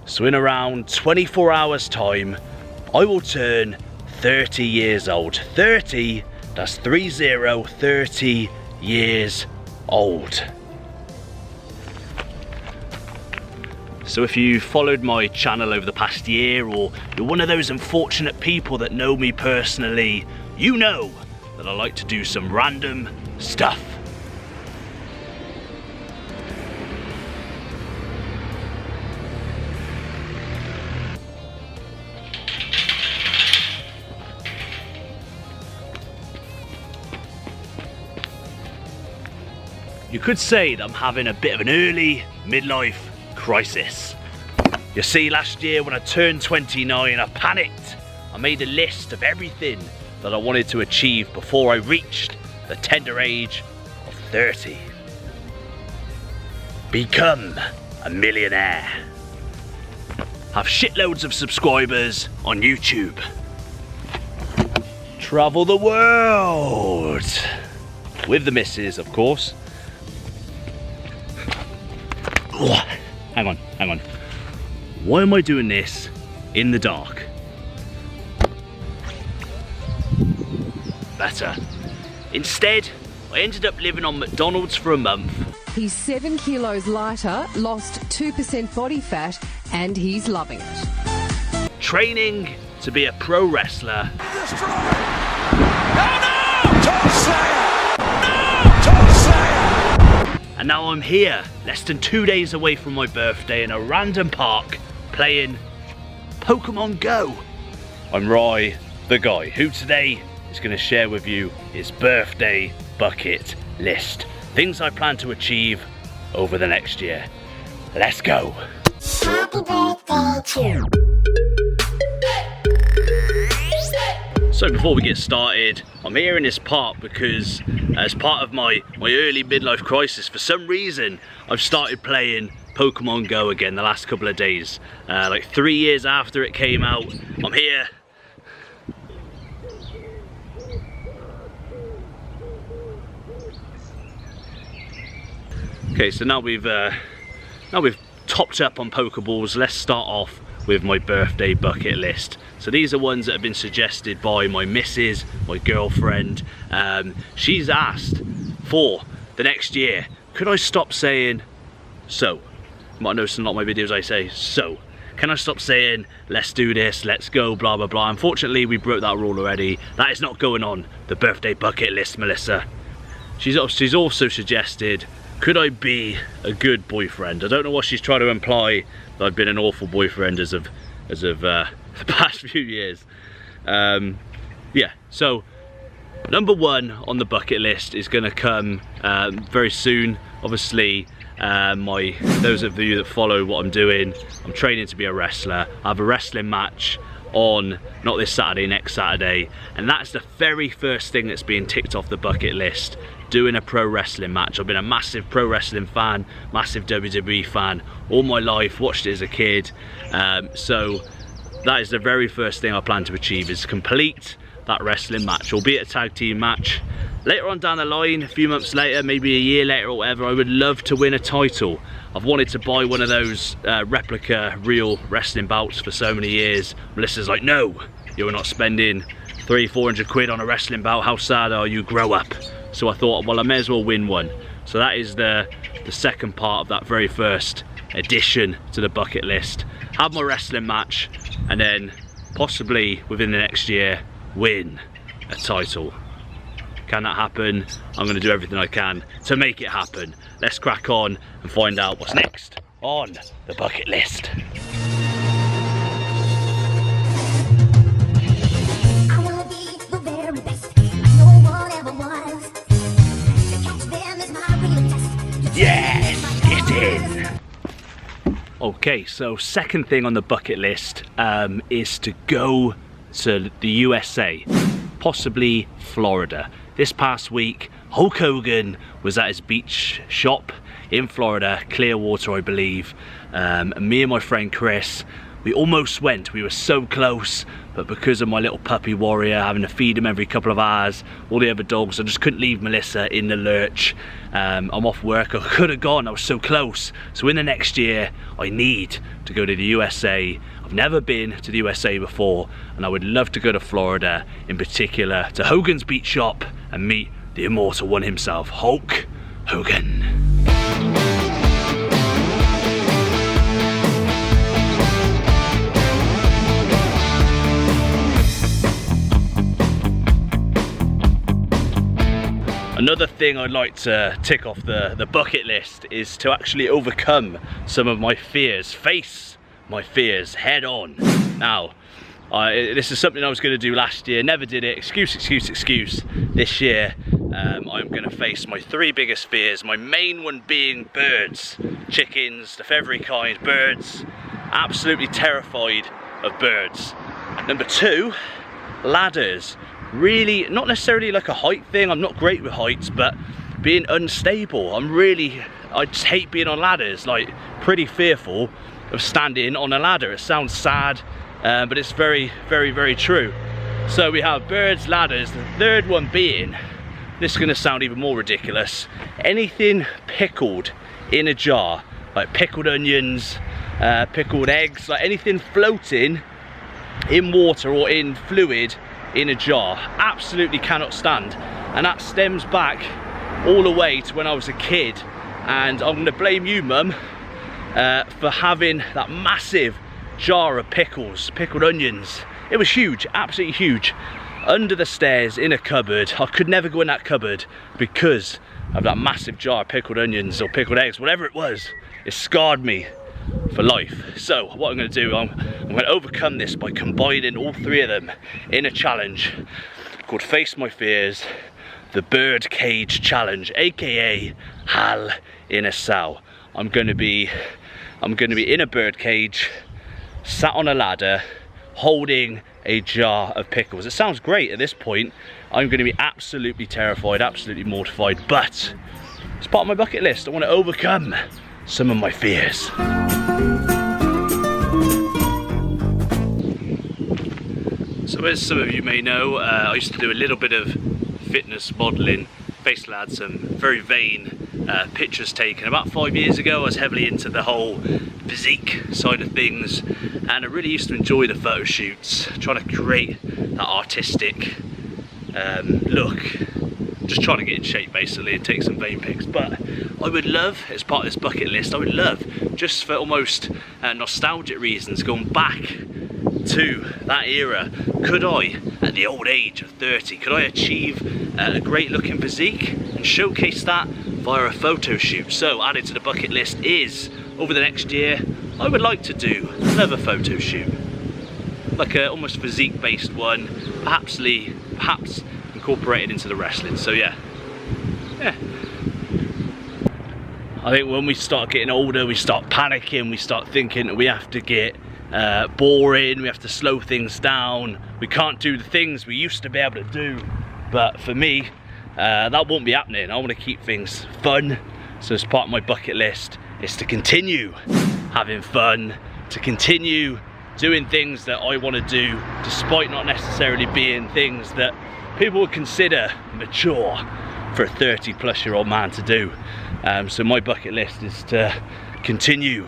So in around 24 hours time, I will turn 30 years old. 30, that's 30 years old. So if you followed my channel over the past year, or you're one of those unfortunate people that know me personally, you know that I like to do some random stuff. You could say that I'm having a bit of an early midlife crisis. You see, last year when I turned 29, I panicked. I made a list of everything that I wanted to achieve before I reached the tender age of 30. Become a millionaire. Have shitloads of subscribers on YouTube. Travel the world. With the missus, of course. Hang on. Why am I doing this in the dark? Better. Instead, I ended up living on McDonald's for a month. He's 7 kilos lighter, lost 2% body fat, and he's loving it. Training to be a pro wrestler. And now I'm here, less than 2 days away from my birthday in a random park, playing Pokemon Go. I'm Roy, the guy, who today is going to share with you his birthday bucket list. Things I plan to achieve over the next year. Let's go. Happy birthday to you. So before we get started, I'm here in this park because as part of my early midlife crisis, for some reason, I've started playing Pokemon Go again the last couple of days. Like 3 years after it came out, I'm here. Okay, so now we've topped up on Pokeballs. Let's start off with my birthday bucket list. So these are ones that have been suggested by my missus, my girlfriend. She's asked for the next year, could I stop saying so? You might notice in a lot of my videos I say so. Can I stop saying let's do this, let's go, blah blah blah. Unfortunately, we broke that rule already. That is not going on the birthday bucket list, Melissa. She's also suggested, could I be a good boyfriend? I don't know what she's trying to imply, that I've been an awful boyfriend as of the past few years. Yeah, so number one on the bucket list is going to come very soon. Obviously, those of you that follow what I'm doing, I'm training to be a wrestler. I have a wrestling match on, not this Saturday, next Saturday, and that's the very first thing that's being ticked off the bucket list. Doing a pro wrestling match. I've been a massive pro wrestling fan, massive WWE fan all my life, watched it as a kid, so that is the very first thing I plan to achieve, is complete that wrestling match, albeit a tag team match. Later on down the line, a few months later, maybe a year later or whatever, I would love to win a title. I've wanted to buy one of those replica real wrestling belts for so many years. Melissa's like, no, you're not spending 300-400 quid on a wrestling belt, how sad are you, grow up. So I thought, well, I may as well win one. So that is the second part of that very first addition to the bucket list. Have my wrestling match, and then possibly within the next year, win a title. Can that happen? I'm going to do everything I can to make it happen. Let's crack on and find out what's next on the bucket list. Yes, get in. Okay, so second thing on the bucket list is to go to the USA, possibly Florida. This past week, Hulk Hogan was at his beach shop in Florida, Clearwater I believe. Me and my friend Chris We almost went, we were so close, but because of my little puppy Warrior, having to feed him every couple of hours, all the other dogs, I just couldn't leave Melissa in the lurch. I'm off work, I could have gone, I was so close. So in the next year, I need to go to the USA. I've never been to the USA before, and I would love to go to Florida, in particular to Hogan's Beach Shop and meet the immortal one himself, Hulk Hogan. Another thing I'd like to tick off the bucket list is to actually overcome some of my fears, face my fears head on. Now, this is something I was going to do last year, never did it, excuse. This year, I'm going to face my 3 biggest fears, my main one being birds, chickens, of every kind, birds, absolutely terrified of birds. Number 2, ladders. Really, not necessarily like a height thing, I'm not great with heights, but being unstable, I just hate being on ladders, like pretty fearful of standing on a ladder. It sounds sad, but it's very, very, very true. So we have birds, ladders, the third one being, this is going to sound even more ridiculous, anything pickled in a jar, like pickled onions, pickled eggs, like anything floating in water or in fluid in a jar, absolutely cannot stand. And that stems back all the way to when I was a kid, and I'm going to blame you, Mum, for having that massive jar of pickles, pickled onions. It was huge, absolutely huge, under the stairs in a cupboard. I could never go in that cupboard because of that massive jar of pickled onions or pickled eggs, whatever it was. It scarred me for life. So what I'm going to do, I'm going to overcome this by combining all 3 of them in a challenge called Face My Fears, the Bird Cage Challenge, aka Hell in a Cell. I'm going to be in a bird cage, sat on a ladder, holding a jar of pickles. It sounds great at this point. I'm going to be absolutely terrified, absolutely mortified, but it's part of my bucket list. I want to overcome some of my fears. So as some of you may know, I used to do a little bit of fitness modelling. Basically I had some very vain pictures taken. About 5 years ago I was heavily into the whole physique side of things, and I really used to enjoy the photo shoots, trying to create that artistic look, just trying to get in shape basically and take some vain pics. But I would love, as part of this bucket list, I would love, just for almost nostalgic reasons, going back to that era. Could I, at the old age of 30, could I achieve a great looking physique and showcase that via a photo shoot? So added to the bucket list is, over the next year, I would like to do another photo shoot, like a almost physique based one, perhaps incorporated into the wrestling. So yeah. I think when we start getting older, we start panicking, we start thinking that we have to get boring, we have to slow things down, we can't do the things we used to be able to do. But for me, that won't be happening. I want to keep things fun, so as part of my bucket list is to continue having fun, to continue doing things that I want to do, despite not necessarily being things that people would consider mature for a 30-plus-year-old man to do. So my bucket list is to continue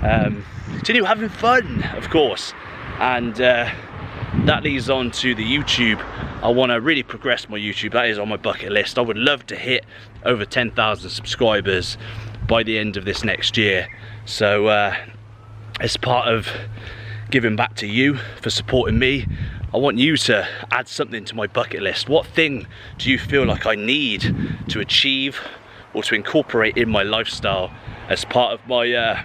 having fun, of course, and that leads on to the YouTube. I want to really progress my YouTube. That is on my bucket list. I would love to hit over 10,000 subscribers by the end of this next year. So as part of giving back to you for supporting me, I want you to add something to my bucket list. What thing do you feel like I need to achieve or to incorporate in my lifestyle as part of my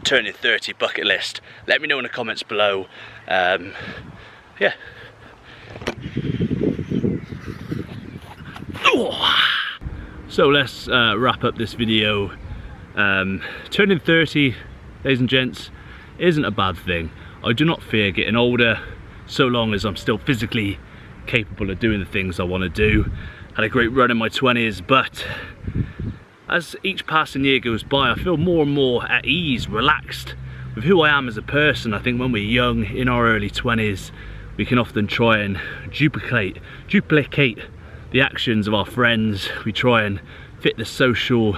turning 30 bucket list? Let me know in the comments below. Yeah. So let's wrap up this video. Turning 30, ladies and gents, isn't a bad thing. I do not fear getting older, so long as I'm still physically capable of doing the things I want to do. Had a great run in my 20s, but as each passing year goes by, I feel more and more at ease, relaxed with who I am as a person, I think when we're young, in our early 20s, we can often try and duplicate the actions of our friends. We try and fit the social,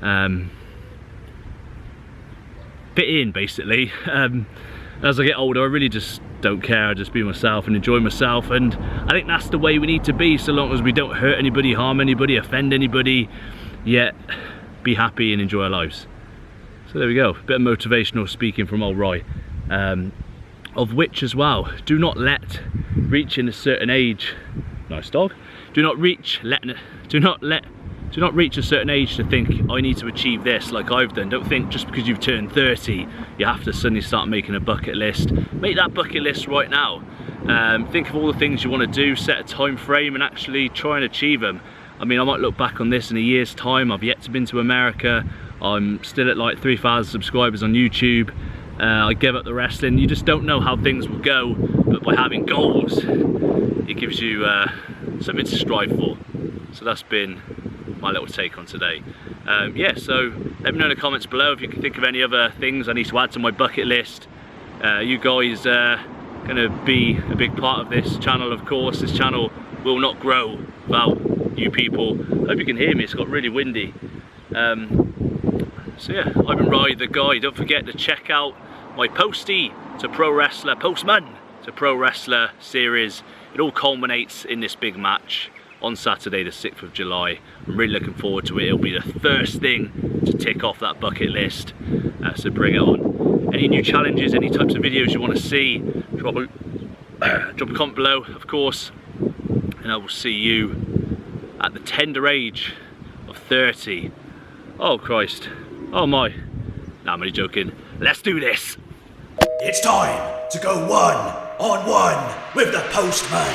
fit in basically. As I get older, I really just don't care. I just be myself and enjoy myself, and I think that's the way we need to be, so long as we don't hurt anybody, harm anybody, offend anybody, yet be happy and enjoy our lives. So there we go, a bit of motivational speaking from old Roy. Of which as well, do not let reaching a certain age, nice dog, do not reach a certain age to think I need to achieve this like I've done. Don't think just because you've turned 30 you have to suddenly start making a bucket list. Make that bucket list right now. Think of all the things you want to do, set a time frame and actually try and achieve them. I mean, I might look back on this in a year's time. I've yet to been to America. I'm still at like 3,000 subscribers on YouTube. I gave up the wrestling. You just don't know how things will go, but by having goals, it gives you something to strive for. So that's been my little take on today. Yeah, so let me know in the comments below if you can think of any other things I need to add to my bucket list. You guys are going to be a big part of this channel, of course. This channel will not grow without you people. Hope you can hear me, it's got really windy. So yeah, I've been Rye the Guy. Don't forget to check out my postman to pro wrestler series. It all culminates in this big match on Saturday the 6th of July. I'm really looking forward to it. It'll be the first thing to tick off that bucket list, so bring it on. Any new challenges, any types of videos you want to see, drop a comment below, of course, and I will see you at the tender age of 30. Oh Christ, oh my, nah, I'm only joking. Let's do this. It's time to go one-on-one with the postman.